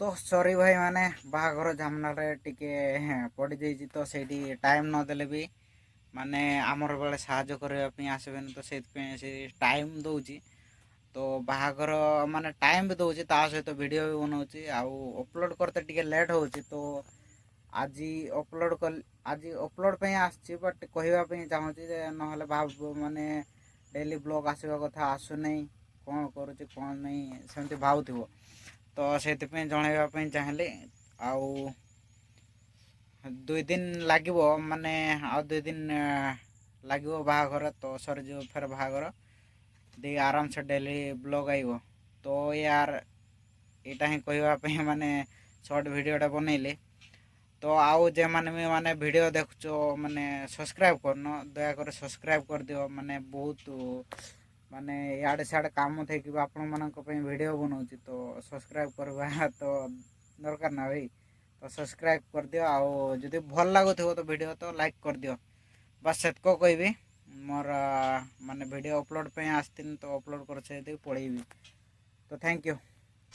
तो सॉरी भाई माने बाहाघर झामनारे टिके पड़ जाइए तो से टाइम नदेले भी माने आमर बेले साहाଯ୍ୟ करने ପାଇଁ आसबेनि तो से टाइम दौची तो बाहाघर माने टाइम भी दौची ता सहित वीडियो भी बनाऊँगी आउ अपलोड करते टिके लेट होची तो आज अपलोड पे आसची बट कहवाई चाहूँगी ना भाव माने डेली ब्लॉग आसवा कथा आसु नहीं कौन करुँच कौन नहीं सेमती भावुव तो से जनवाई चाहिए आउ 2 दिन लगे माने आ 2 दिन लगे बाहाघर तो सर जो फिर बाहाघर दे आराम से डेली ब्लॉग आइब तो यार यहाँ ही कहवाई माने शॉर्ट वीडियोटा बनइले तो आउ जे माने माने वीडियो देखो माने सब्सक्राइब करन दयाकर सब्सक्राइब कर दियो माने बहुत माने इे सियाड़े काम थे कि आपण मानक वीडियो बनाऊँगी तो सब्सक्राइब करवा तो दरकार ना भाई तो सब्सक्राइब कर दियो आउ जदि भल लगुव तो वीडियो तो लाइक कर दियो बस सेतको कहबी मोर माने वीडियो अपलोड पे आसतीन तो अपलोड कर पड़ेबी तो थैंक यू।